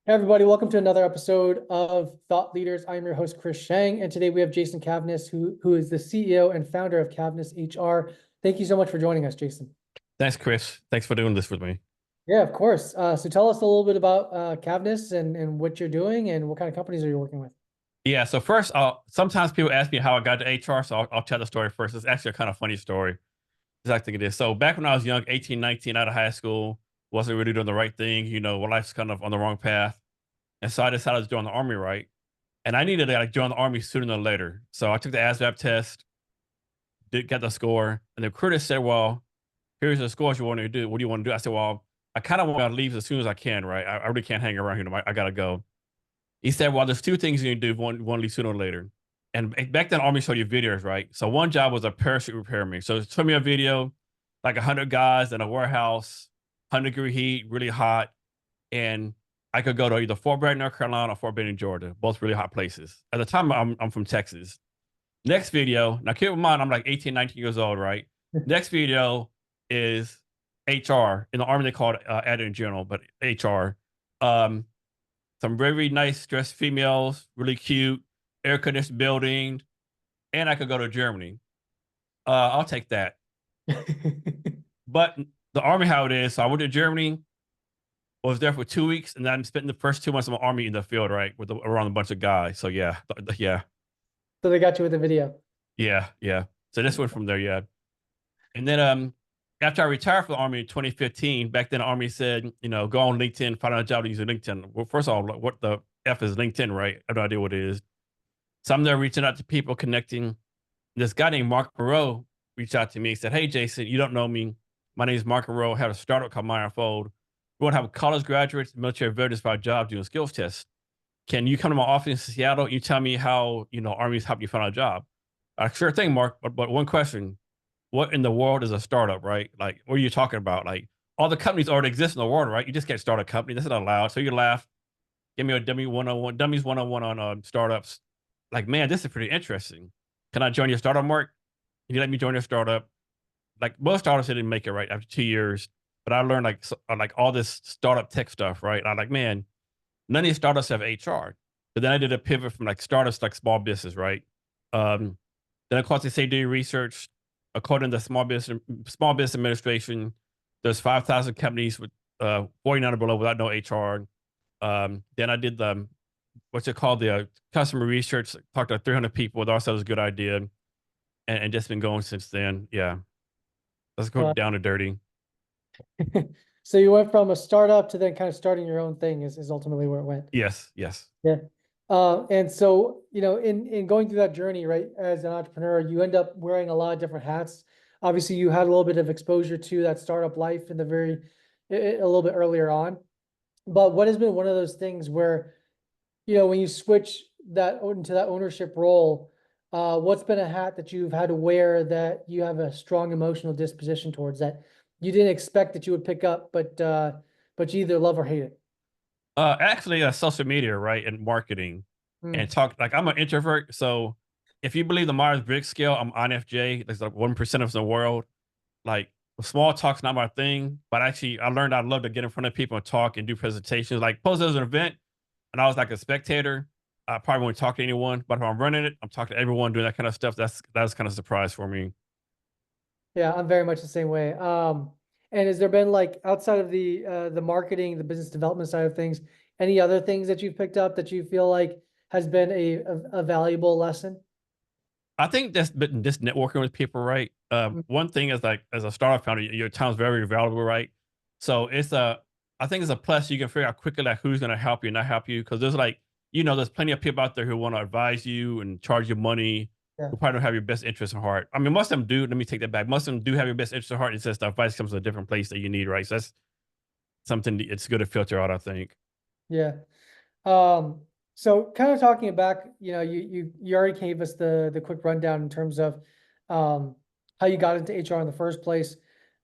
Hey everybody, welcome to another episode of Thought Leaders. I'm your host, Chris Shang, and today we have Jason Cavness, who is the CEO and founder of Cavness HR. Thank you so much for joining us, Jason. Thanks, Chris. Thanks for doing this with me. Yeah, of course. So tell us a little bit about Cavness and what you're doing and what kind of companies are you working with? Yeah, so first, sometimes people ask me how I got to HR, so I'll tell the story first. It's actually a kind of funny story. I think it is. So back when I was young, 18, 19, out of high school, wasn't really doing the right thing. Life's kind of on the wrong path. And so I decided to join the Army, right? And I needed to join the Army sooner than later. So I took the ASVAB test, did get the score, and the recruiter said, well, here's the scores you want to do. What do you want to do? I said, well, I kind of want to leave as soon as I can, right? I really can't hang around here. I got to go. He said, well, there's two things you can do, one leave sooner or later. And back then, Army showed you videos, right? So one job was a parachute repairman. So it took me a video, like 100 guys in a warehouse, 100-degree heat, really hot. And I could go to either Fort Bragg, North Carolina, or Fort Benning, Georgia, both really hot places. At the time, I'm from Texas. Next video, now keep in mind, I'm like 18, 19 years old, right? Next video is HR. In the Army, they call it admin general, but HR. Um, some very nice dressed females, really cute, air conditioned building, and I could go to Germany. I'll take that. But the Army, how it is, so I went to Germany, was there for 2 weeks, and then I spent the first 2 months of my Army in the field, right, around a bunch of guys. So yeah, yeah, So they got you with the video. yeah. So this went from there, yeah. And then after I retired from the Army in 2015, back then the Army said, go on LinkedIn, find out a job using LinkedIn. Well, first of all, what the F is LinkedIn, right? I have no idea what it is. So I'm there reaching out to people, connecting. This guy named Mark Moreau reached out to me. He said, hey, Jason, you don't know me. My name is Mark Moreau. I have a startup called Myerfold. We want to have college graduates, military veterans for our jobs doing skills tests. Can you come to my office in Seattle? You tell me how, Army's help you find a job. Sure thing, Mark. But one question, what in the world is a startup, right? Like, what are you talking about? Like, all the companies already exist in the world, right? You just can't start a company. That's not allowed. So you laugh, give me a dummies 101 on startups. Like, man, this is pretty interesting. Can I join your startup, Mark? Can you let me join your startup? Like, most startups didn't make it right after 2 years, but I learned like all this startup tech stuff, right? I'm like, man, none of these startups have HR. But then I did a pivot from like startups to like small business, right? Then of course they say do your research. According to the Small Business Administration, there's 5,000 companies with 49 or below without no HR. Then I did the what's it called, the customer research. Talked to 300 people. That also was a good idea, and just been going since then. Yeah, let's go Uh, down to dirty. so you went from a startup to then kind of starting your own thing is ultimately where it went. Yes. Yeah. And so, in going through that journey, right, as an entrepreneur, you end up wearing a lot of different hats. Obviously, you had a little bit of exposure to that startup life in a little bit earlier on. But what has been one of those things where, when you switch into that ownership role, what's been a hat that you've had to wear that you have a strong emotional disposition towards that you didn't expect that you would pick up, but you either love or hate it? Actually, social media, right, and marketing, and Mm. talk. Like, I'm an introvert, so if you believe the Myers-Briggs scale, I'm INFJ. There's like 1% of the world. Like, small talk's not my thing, but actually, I learned I love to get in front of people and talk and do presentations. Like, suppose there's an event, and I was like a spectator. I probably won't talk to anyone, but if I'm running it, I'm talking to everyone, doing that kind of stuff. That's kind of a surprise for me. Yeah, I'm very much the same way. And has there been, like, outside of the marketing, the business development side of things, any other things that you've picked up that you feel like has been a valuable lesson? I think that's been just networking with people, right? Mm. One thing is, like, as a startup founder, your time's very valuable, right? So I think it's a plus. You can figure out quickly like who's going to help you and not help you, because there's like, there's plenty of people out there who want to advise you and charge you money, Yeah. who probably don't have your best interest in heart. I mean, most of them do. Let me take that back. Most of them do have your best interest in heart. It's just the advice comes from a different place that you need, right? So that's something it's good to filter out, I think. Yeah. Um, so kind of talking back, you already gave us the quick rundown in terms of how you got into HR in the first place.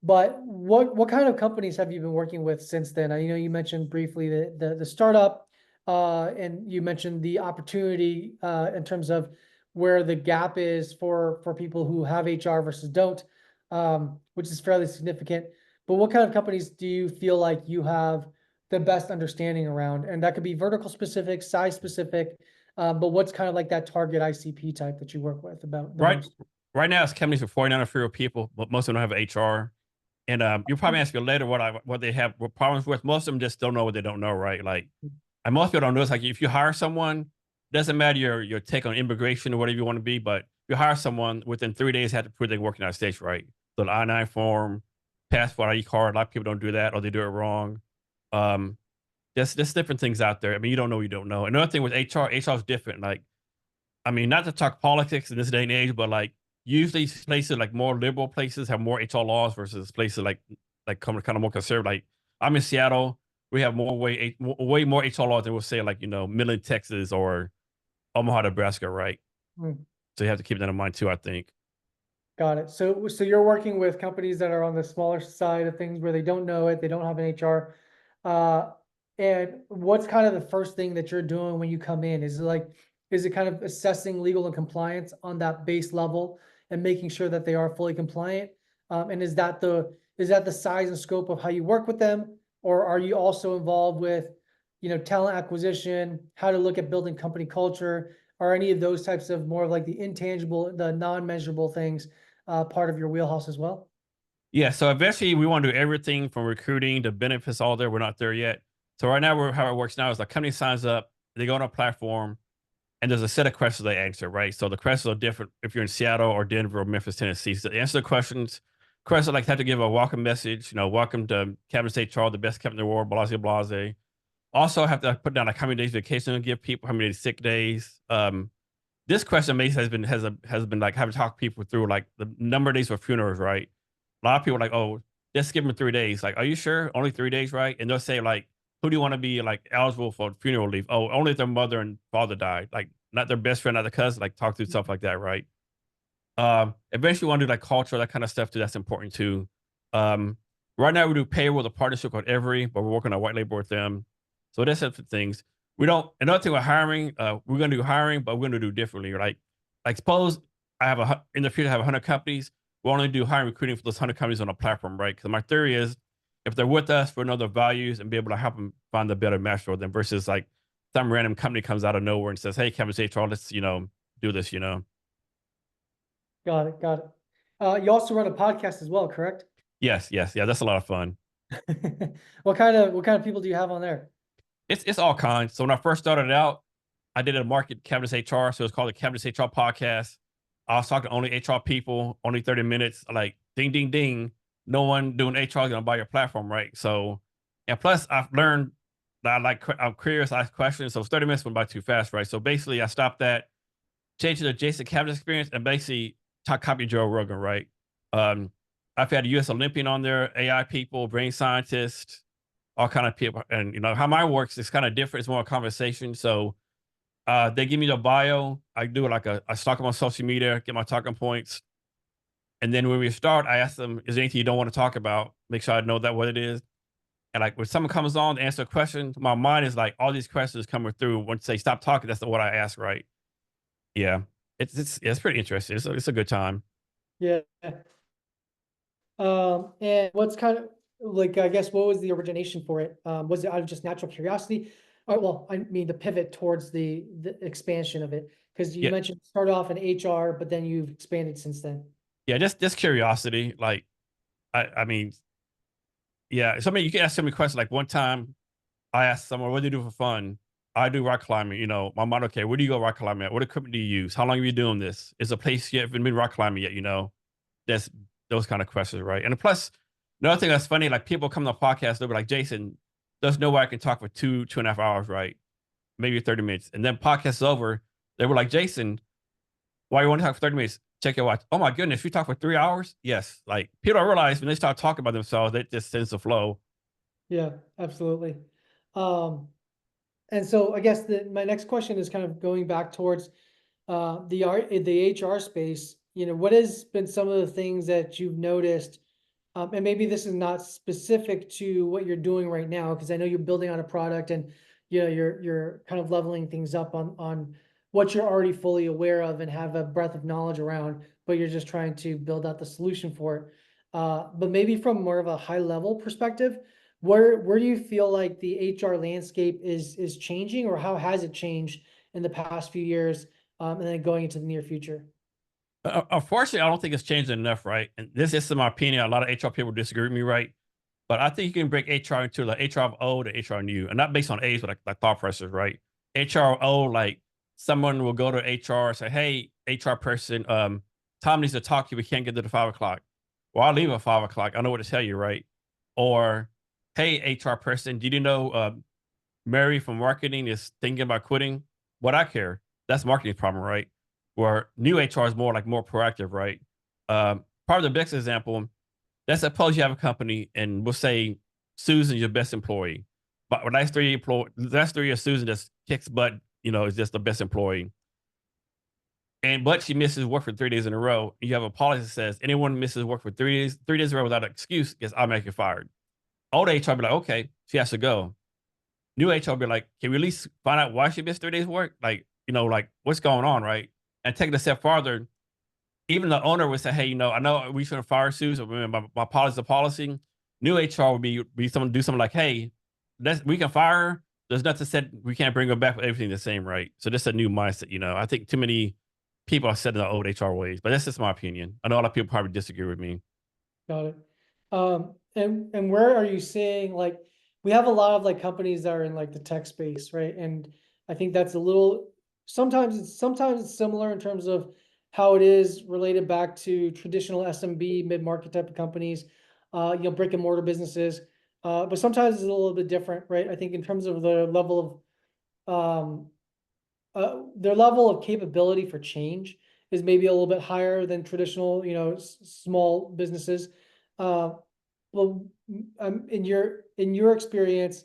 But what kind of companies have you been working with since then? You mentioned briefly the startup, and you mentioned the opportunity in terms of where the gap is for people who have HR versus don't, which is fairly significant. But what kind of companies do you feel like you have the best understanding around? And that could be vertical specific, size specific, but what's kind of like that target ICP type that you work with about the Right, most? right now it's companies with 49 or fewer people, but most of them don't have HR. And you'll probably ask me later what they have what problems with. Most of them just don't know what they don't know, right? Like, and most people don't know. It's like if you hire someone, doesn't matter your take on immigration or whatever you want to be, but you hire someone within 3 days, have to prove they work in the United States, right? So the I-9 form, passport, ID card. A lot of people don't do that, or they do it wrong. Um, there's different things out there. I mean, you don't know what you don't know. Another thing with HR is different. Like, I mean, not to talk politics in this day and age, but like usually places like more liberal places have more HR laws versus places like kind of more conservative. Like I'm in Seattle, we have way more HR laws than we'll say like Midland, Texas, or Omaha, Nebraska, right? Mm. So you have to keep that in mind too, I think. Got it. So you're working with companies that are on the smaller side of things where they don't know it, they don't have an HR. Uh, and what's kind of the first thing that you're doing when you come in? Is it kind of assessing legal and compliance on that base level and making sure that they are fully compliant? And is that the size and scope of how you work with them? Or are you also involved with, talent acquisition, how to look at building company culture, or any of those types of more of like the intangible, the non-measurable things? Part of your wheelhouse as well? Yeah. So eventually we want to do everything from recruiting to benefits, all there. We're not there yet. So right now, how it works now is the company signs up, they go on a platform, and there's a set of questions they answer, right? So the questions are different if you're in Seattle or Denver or Memphis, Tennessee. So to answer the questions like have to give a welcome message, welcome to Cabinets HR, the best company in the world, blase, blase. Also have to put down like how many days vacation to give people, how many sick days. This question has been like having to talk people through like the number of days for funerals, right? A lot of people are like, oh, just give them 3 days. Like, are you sure? Only 3 days, right? And they'll say like, who do you want to be like eligible for funeral leave? Oh, only if their mother and father died, like not their best friend, not their cousin. Like talk through stuff like that, right? Eventually, we want to do like culture, that kind of stuff too. That's important too. Um, right now, we do payroll with a partnership called Every, but we're working on white label with them. So that's the things. We don't. Another thing with hiring, we're going to do hiring, but we're going to do differently. Like suppose I have in the future I have 100 companies. We'll only do hiring recruiting for those 100 companies on a platform, right? Because my theory is if they're with us for another values and be able to help them find a better match for them versus like some random company comes out of nowhere and says, "Hey, Kevin HR, let's do this." Got it. Got it. You also run a podcast as well, correct? Yes, yes, yeah, that's a lot of fun. What kind of people do you have on there? It's all kinds. So when I first started out, I did a market Cabinets HR, so it's called the Cabinets HR podcast. I was talking to only HR people, only 30 minutes, like ding, ding, ding. No one doing HR is gonna buy your platform, right? So, and plus I've learned that I'm curious, I ask questions. So 30 minutes went by too fast, right? So basically I stopped that, changed to the Jason Cabinet experience, and basically talk copy Joe Rogan, right? Um, I've had a US Olympian on there, AI people, brain scientists, all kind of people. And how mine works is kind of different. It's more a conversation. So they give me the bio. I do I stalk them on social media, get my talking points. And then when we start, I ask them, is there anything you don't want to talk about? Make sure I know that what it is. And like when someone comes on to answer a question, my mind is like all these questions coming through. Once they stop talking, that's what I ask, right? Yeah. It's pretty interesting. It's a good time. Yeah. And what's kind of like, I guess, what was the origination for it? Was it out of just natural curiosity? Well, I mean, the pivot towards the expansion of it, because you Yeah. mentioned start off in HR, but then you've expanded since then. Yeah. Just curiosity. Like, I mean, yeah. You can ask so many questions. Like one time I asked someone, what do you do for fun? I do rock climbing. My mom, okay, where do you go rock climbing at? What equipment do you use? How long have you doing this? Is a place you haven't been rock climbing yet? That's those kind of questions, right? And plus, another thing that's funny, like people come to the podcast, they'll be like, Jason, there's no way I can talk for 2.5 hours, right? Maybe 30 minutes. And then podcast is over. They were like, Jason, why you want to talk for 30 minutes? Check your watch. Oh my goodness, you talk for 3 hours? Yes. Like people don't realize when they start talking about themselves, it just tends to flow. Yeah, absolutely. Um, and so I guess my next question is kind of going back towards the HR space. What has been some of the things that you've noticed? And maybe this is not specific to what you're doing right now, because I know you're building on a product and you're kind of leveling things up on what you're already fully aware of and have a breadth of knowledge around, but you're just trying to build out the solution for it. But maybe from more of a high level perspective, Where do you feel like the HR landscape is changing, or how has it changed in the past few years, and then going into the near future? Unfortunately, I don't think it's changed enough, right? And this is my opinion. A lot of HR people disagree with me, right? But I think you can break HR into like HR of old and HR new, and not based on age, but like thought process, right? HR of old, like someone will go to HR and say, "Hey, HR person, Tom needs to talk to you. We can't get to the 5 o'clock." Well, I'll leave at 5 o'clock. I know what to tell you, right? Or, "Hey, HR person, did you know Mary from marketing is thinking about quitting?" What I care. That's marketing's problem, right? Where new HR is more proactive, right? Part of the best example, let's suppose you have a company and we'll say Susan's your best employee. But last 3 years, Susan just kicks butt, is just the best employee. But she misses work for 3 days in a row. You have a policy that says anyone misses work for 3 days in a row without an excuse gets automatically fired. Old HR be like, okay, she has to go. New HR be like, can we at least find out why she missed 3 days work? Like, like what's going on, right? And take it a step farther, even the owner would say, "Hey, I know we shouldn't fire Susan, but my policy is a policy." New HR would be someone do something like, "Hey, we can fire her. There's nothing said we can't bring her back with everything the same, right?" So that's a new mindset. I think too many people are set in the old HR ways, but that's just my opinion. I know a lot of people probably disagree with me. Got it. And where are you seeing, like, we have a lot of like companies that are in like the tech space, right? And I think that's a little, sometimes it's similar in terms of how it is related back to traditional SMB mid-market type of companies, brick and mortar businesses. But sometimes it's a little bit different, right? I think in terms of the level of their level of capability for change is maybe a little bit higher than traditional, small businesses. Uh, well, in your experience,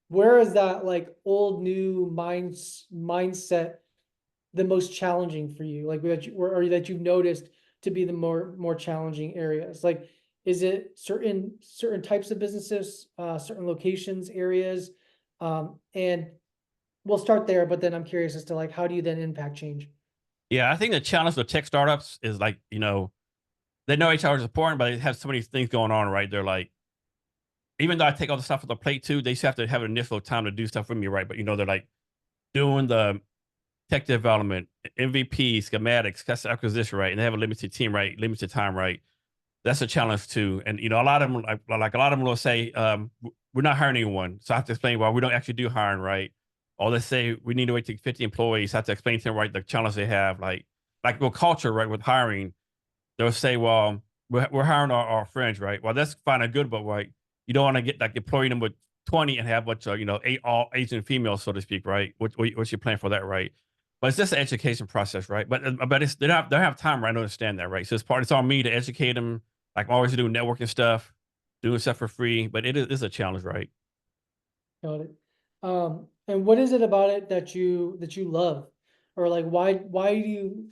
where is that like old new mindset the most challenging for you? Like or that you've noticed to be the more challenging areas? Like, is it certain types of businesses, certain locations, areas? And we'll start there, but then I'm curious as to like how do you then impact change? Yeah, I think the challenge with tech startups is like, they know HR is important, but they have so many things going on, right? They're like, even though I take all the stuff off the plate too, they still have to have an initial time to do stuff with me, right? But they're like doing the tech development, MVP, schematics, customer acquisition, right? And they have a limited team, right? Limited time, right? That's a challenge too. And a lot of them, like a lot of them will say, we're not hiring anyone. So I have to explain why we don't actually do hiring, right? Or they say we need to wait to 50 employees. I have to explain to them, right, the challenge they have, like with culture, right, with hiring. They'll say, well, we're hiring our friends, right? Well, that's fine and good, but right, you don't want to get like employee number 20 and have a bunch of eight all Asian females, so to speak, right? What's your plan for that, right? But it's just an education process, right? But they don't have time, right? I don't understand that, right? So it's on me to educate them. Like I'm always doing networking stuff, doing stuff for free, but it's a challenge, right? Got it. And what is it about it that you love? Or like why do you,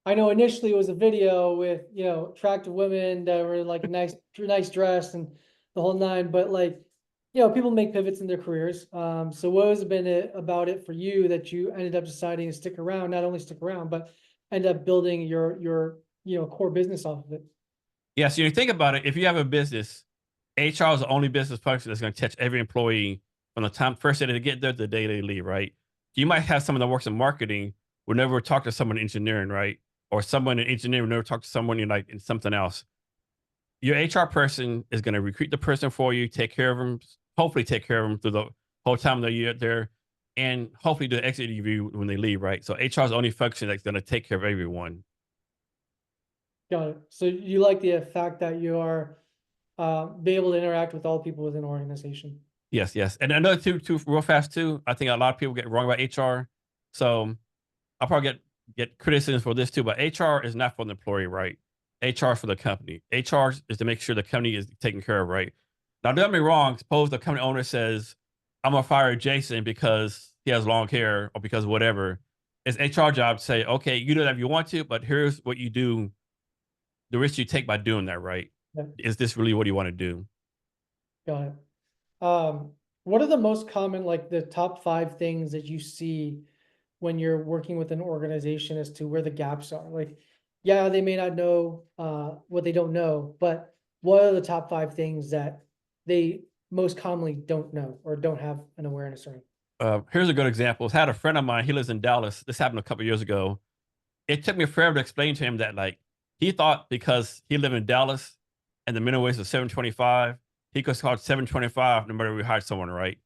I know initially it was a video with, attractive women that were like nice dressed and the whole nine, but like, people make pivots in their careers. So what has been it about it for you that you ended up deciding to stick around, not only stick around, but end up building your core business off of it? Yeah, so you think about it, if you have a business, HR is the only business function that's going to touch every employee from the time first day they get there to the day they leave, right? You might have someone that works in marketing will never talk to someone in engineering, right? Or someone in engineering will never talk to someone in something else. Your HR person is going to recruit the person for you, take care of them, hopefully take care of them through the whole time they're there, and hopefully do the exit review when they leave, right? So HR is the only function that's going to take care of everyone. Got it. So you like the fact that you are be able to interact with all people within an organization. Yes, yes. And another too, real fast too. I think a lot of people get wrong about HR. So I'll probably get criticism for this too, but HR is not for the employee, right? HR is for the company. HR is to make sure the company is taken care of, right? Now, don't get me wrong. Suppose the company owner says, "I'm gonna fire Jason because he has long hair or because whatever." It's HR job to say, "Okay, you do that if you want to, but here's what you do. The risk you take by doing that, right? Yeah, Is this really what you want to do?" got it. What are the most common, like the top 5 things that you see when you're working with an organization as to where the gaps are? Like, yeah, they may not know what they don't know, but what are the top 5 things that they most commonly don't know or don't have an awareness around? Here's a good example. I had a friend of mine. He lives in Dallas. This happened a couple years ago. It took me forever to explain to him that like he thought because he lived in Dallas and the minimum wage was 725, he could start 725 no matter if we hired someone, right?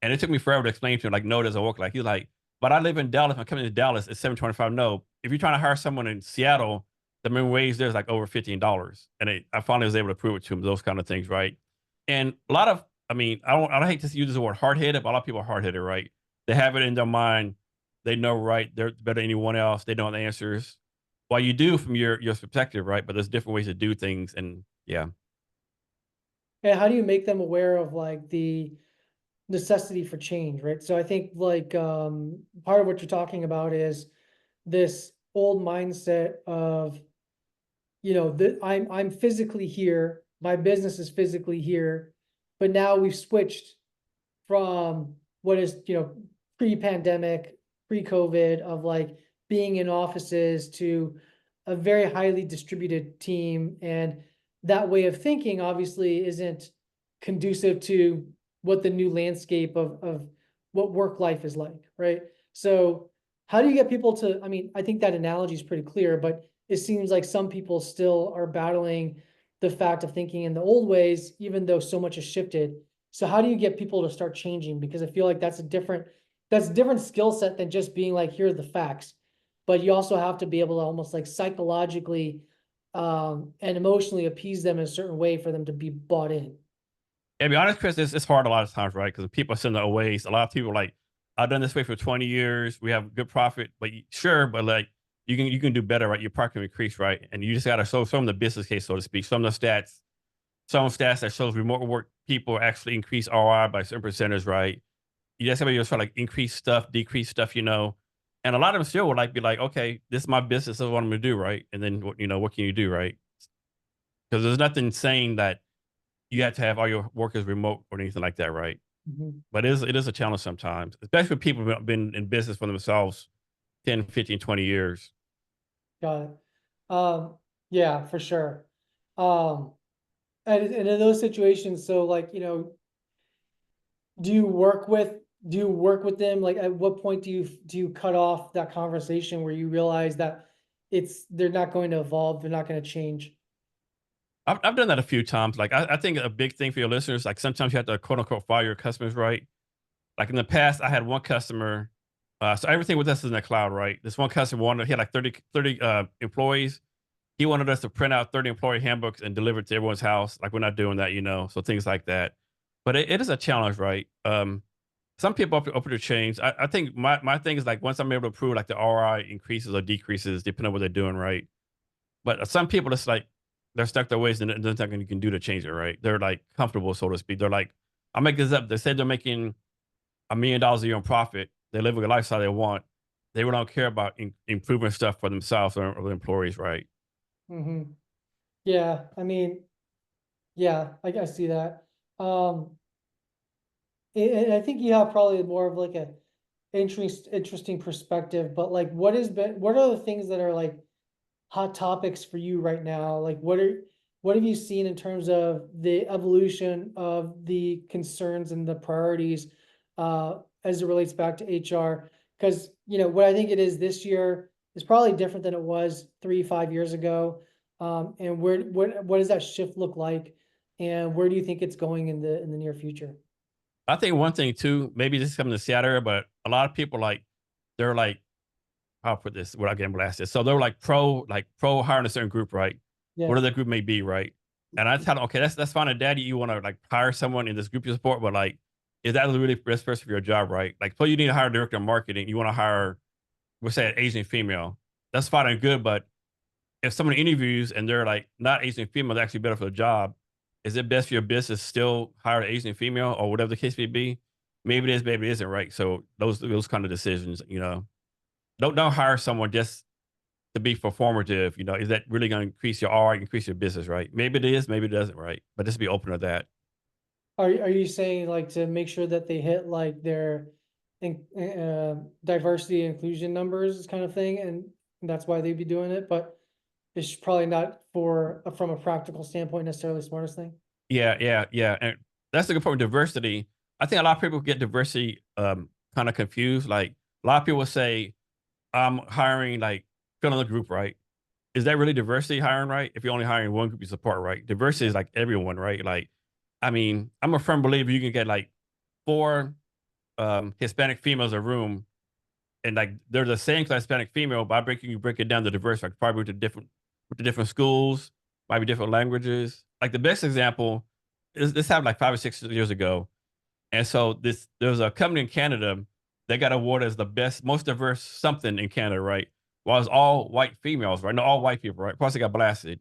And it took me forever to explain to him, like, no, it doesn't work. Like he's like, but I live in Dallas. I'm coming to Dallas. It's 725. No, if you're trying to hire someone in Seattle, the minimum wage there's like over $15. And I finally was able to prove it to him. Those kind of things, right? And a lot of, I mean, I don't hate to use the word hard headed, but a lot of people are hard headed, right? They have it in their mind. They know, right? They're better than anyone else. They know the answers. Well, you do from your perspective, right? But there's different ways to do things, and yeah. And how do you make them aware of like the necessity for change, right? So I think like part of what you're talking about is this old mindset of, you know, that I'm physically here, my business is physically here, but now we've switched from what is, you know, pre-pandemic, pre-COVID of like being in offices to a very highly distributed team. And that way of thinking obviously isn't conducive to what the new landscape of what work life is like, right? So how do you get people to, I mean, I think that analogy is pretty clear, but it seems like some people still are battling the fact of thinking in the old ways, even though so much has shifted. So how do you get people to start changing? Because I feel like that's a different skill set than just being like, here are the facts. But you also have to be able to almost like psychologically and emotionally appease them in a certain way for them to be bought in. Yeah, to be honest, Chris, it's hard a lot of times, right? Because people are sending their ways. A lot of people are like, I've done this way for 20 years. We have good profit, but sure, but like you can do better, right? Your profit can increase, right? And you just got to show some of the business case, so to speak, some stats that shows remote work people actually increase ROI by certain percentage, right? You just have to try to like increase stuff, decrease stuff, you know. And a lot of them still would like be like, okay, this is my business, this is what I'm gonna do, right? And then what can you do, right? Because there's nothing saying that you have to have all your workers remote or anything like that, right? Mhm. But it is a challenge sometimes, especially with people who have been in business for themselves 10, 15, 20 years. Got it. Um, yeah, for sure. Um, and in those situations, so like, you know, do you work with do you work with them? Like at what point do you cut off that conversation where you realize that they're not going to evolve, they're not going to change? I've done that a few times. Like I think a big thing for your listeners, like sometimes you have to quote unquote fire your customers, right? Like in the past, I had one customer. So everything with us is in the cloud, right? This one customer wanted, he had like 30 employees. He wanted us to print out 30 employee handbooks and deliver it to everyone's house. Like we're not doing that, you know, so things like that. But it is a challenge, right? Some people are open to change. I think my thing is like once I'm able to prove like the ROI increases or decreases depending on what they're doing, right? But some people, it's like they're stuck their ways and there's nothing you can do to change it, right? They're like comfortable, so to speak. They're like, I'll make this up. They said they're making $1 million a year in profit. They live a lifestyle they want. They really don't care about improving stuff for themselves or the employees, right? Hmm. Yeah, I mean, yeah, I see that. Um, and I think you have probably more of like a interesting perspective, but like what are the things that are like hot topics for you right now? Like what have you seen in terms of the evolution of the concerns and the priorities as it relates back to HR? Because you know what I think it is this year is probably different than it was 3, 5 years ago. And what does that shift look like? And where do you think it's going in the near future? I think one thing too, maybe this is coming to Seattle area, but a lot of people like they're like, I'll put this without getting blasted. So they're like pro hiring a certain group, right? Yeah. Whatever that group may be, right? And I tell them, okay, that's fine. And daddy, you want to like hire someone in this group you support, but like, is that really the best person for your job, right? Like, so you need to hire a director of marketing. You want to hire, we'll say, an Asian female. That's fine and good, but if someone interviews and they're like not Asian female, they're actually better for the job. Is it best for your business still hire an Asian female or whatever the case may be? Maybe it is, maybe it isn't, right? So those kind of decisions, don't hire someone just to be performative. Is that really going to increase your R, increase your business, right? Maybe it is, maybe it doesn't, right? But just be open to that. Are you saying like to make sure that they hit like their diversity and inclusion numbers kind of thing, and that's why they'd be doing it, but it's probably not from a practical standpoint necessarily the smartest thing? Yeah, yeah, yeah. that's a good point. Diversity. I think a lot of people get diversity kind of confused. Like a lot of people say, I'm hiring like fill in the group, right? Is that really diversity hiring, right? If you're only hiring one group you support, right? Diversity is like everyone, right? Like, I mean, I'm a firm believer you can get like four Hispanic females in a room, and like they're the same class Hispanic female, but you break it down to diverse, like probably with the different schools, might be different languages. Like the best example is this happened like 5 or 6 years ago. And so there was a company in Canada that got awarded as the best, most diverse something in Canada, right? Well, it's all white females, right? No, all white people, right? Plus, they got blasted.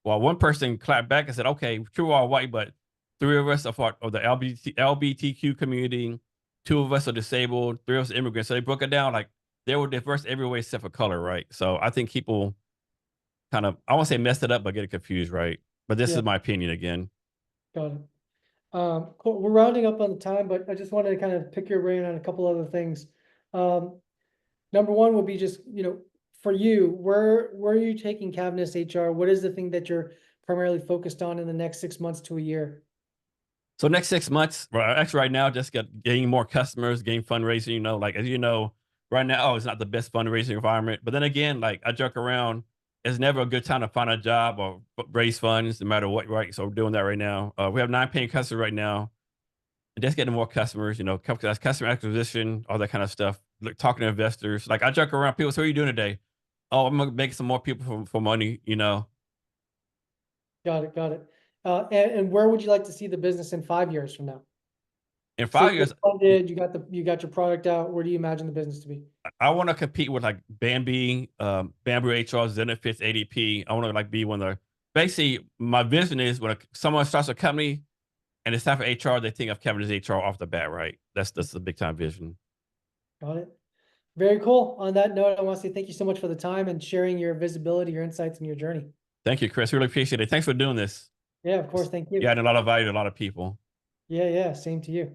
Well, one person clapped back and said, "Okay, true, all white, but three of us are part of the LBTQ community. Two of us are disabled. Three of us are immigrants." So they broke it down like they were diverse every way except for color, right? So I think people kind of, I won't say messed it up, but get it confused, right? But this Yeah, is my opinion again. got it. Cool. We're rounding up on the time, but I just wanted to kind of pick your brain on a couple other things. Number one would be just, for you, where are you taking Cavness HR? What is the thing that you're primarily focused on in the next 6 months to a year? So next 6 months, well, actually right now, just getting more customers, getting fundraising. Like as you know, right now, it's not the best fundraising environment. But then again, like I joke around, it's never a good time to find a job or raise funds, no matter what. Right, so we're doing that right now. We have 9 paying customers right now, and just getting more customers. That's customer acquisition, all that kind of stuff. Like, talking to investors. Like I joke around, people say, "What are you doing today?" Oh, I'm gonna make some more people for money. Got it, got it. And where would you like to see the business in 5 years from now? In Say five you're years, funded, you got your product out. Where do you imagine the business to be? I want to compete with like Bambi, Bamboo HR, Zenefits, ADP. I want to like be one of the. Basically, my vision is when someone starts a company and it's time for HR, they think of Kevin as HR off the bat, right? That's the big time vision. Got it. Very cool. On that note, I want to say thank you so much for the time and sharing your visibility, your insights, and your journey. Thank you, Chris. Really appreciate it. Thanks for doing this. Yeah, of course. Thank You you. added a lot of value to a lot of people. Yeah, yeah. Same to you.